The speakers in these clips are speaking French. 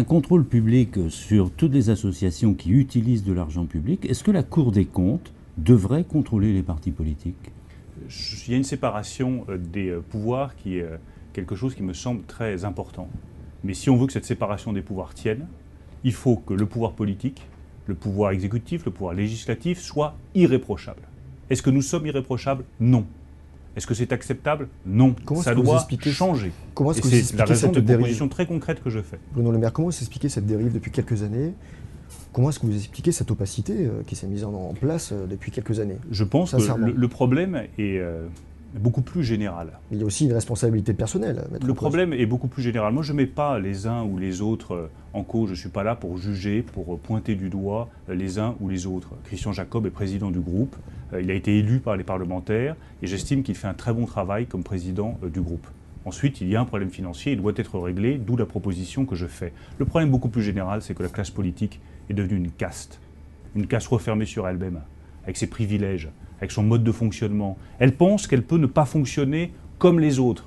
un contrôle public sur toutes les associations qui utilisent de l'argent public, est-ce que la Cour des comptes devrait contrôler les partis politiques? Il y a une séparation des pouvoirs qui est quelque chose qui me semble très important. Mais si on veut que cette séparation des pouvoirs tienne, il faut que le pouvoir politique, le pouvoir exécutif, le pouvoir législatif soit irréprochable. Est-ce que nous sommes irréprochables? Non. Est-ce que c'est acceptable? Non. Ça doit changer. Comment est-ce que vous expliquez la raison cette de propositions très concrètes que je fais. Bruno Le Maire, comment vous expliquez cette dérive depuis quelques années? Comment est-ce que vous expliquez cette opacité qui s'est mise en place depuis quelques années? Je pense que le problème est beaucoup plus général. Il y a aussi une responsabilité personnelle. Le problème est beaucoup plus général. Moi, je ne mets pas les uns ou les autres en cause. Je ne suis pas là pour juger, pour pointer du doigt les uns ou les autres. Christian Jacob est président du groupe. Il a été élu par les parlementaires et j'estime qu'il fait un très bon travail comme président du groupe. Ensuite, il y a un problème financier, il doit être réglé, d'où la proposition que je fais. Le problème beaucoup plus général, c'est que la classe politique est devenue une caste refermée sur elle-même, avec ses privilèges, avec son mode de fonctionnement. Elle pense qu'elle peut ne pas fonctionner comme les autres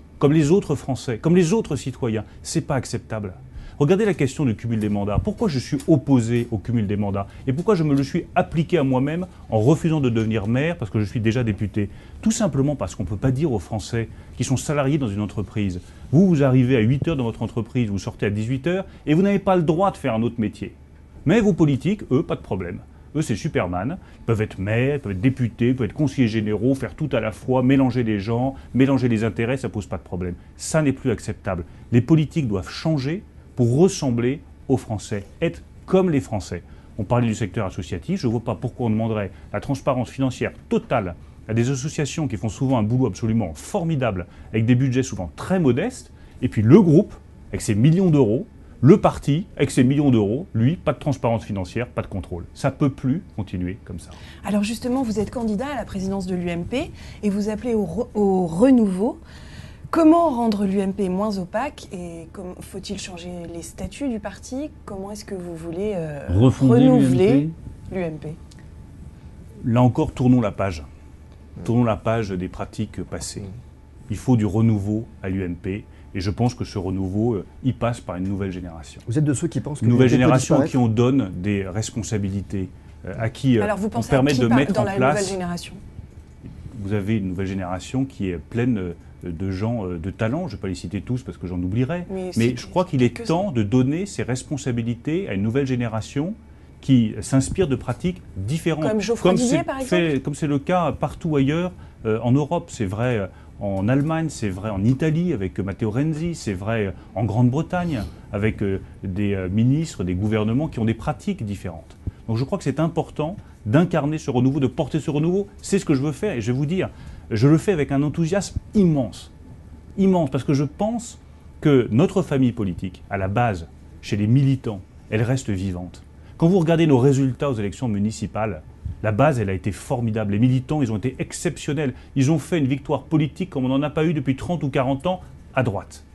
Français, comme les autres citoyens. C'est pas acceptable. Regardez la question du cumul des mandats. Pourquoi je suis opposé au cumul des mandats? Et pourquoi je me le suis appliqué à moi-même en refusant de devenir maire parce que je suis déjà député? Tout simplement parce qu'on ne peut pas dire aux Français qui sont salariés dans une entreprise, vous arrivez à 8 heures dans votre entreprise, vous sortez à 18 heures et vous n'avez pas le droit de faire un autre métier. Mais vos politiques, eux, pas de problème. Eux, c'est Superman. Ils peuvent être maires, ils peuvent être députés, ils peuvent être conseillers généraux, faire tout à la fois, mélanger les gens, mélanger les intérêts, ça ne pose pas de problème. Ça n'est plus acceptable. Les politiques doivent changer pour ressembler aux Français, être comme les Français. On parlait du secteur associatif, je ne vois pas pourquoi on demanderait la transparence financière totale à des associations qui font souvent un boulot absolument formidable, avec des budgets souvent très modestes, et puis le groupe, avec ses millions d'euros, le parti, avec ses millions d'euros, lui, pas de transparence financière, pas de contrôle. Ça ne peut plus continuer comme ça. Alors justement, vous êtes candidat à la présidence de l'UMP et vous appelez au renouveau. Comment rendre l'UMP moins opaque et faut-il changer les statuts du parti? Comment est-ce que vous voulez renouveler l'UMP? Là encore, tournons la page. Tournons la page des pratiques passées. Il faut du renouveau à l'UMP. Et je pense que ce renouveau, il passe par une nouvelle génération. Vous êtes de ceux qui pensent que une nouvelle génération à qui on donne des responsabilités, à qui on permet de mettre en place. Nouvelle génération? Vous avez une nouvelle génération qui est pleine de gens de talent. Je ne vais pas les citer tous parce que j'en oublierai. Mais je crois qu'il est temps de donner ces responsabilités à une nouvelle génération qui s'inspire de pratiques différentes. Comme Geoffroy Didier, par exemple? Comme c'est le cas partout ailleurs en Europe. C'est vrai en Allemagne, c'est vrai en Italie avec Matteo Renzi, c'est vrai en Grande-Bretagne avec des ministres, des gouvernements qui ont des pratiques différentes. Donc je crois que c'est important d'incarner ce renouveau, de porter ce renouveau. C'est ce que je veux faire et je vais vous dire, je le fais avec un enthousiasme immense. Immense, parce que je pense que notre famille politique, à la base, chez les militants, elle reste vivante. Quand vous regardez nos résultats aux élections municipales, la base, elle a été formidable. Les militants, ils ont été exceptionnels. Ils ont fait une victoire politique comme on n'en a pas eu depuis 30 ou 40 ans à droite.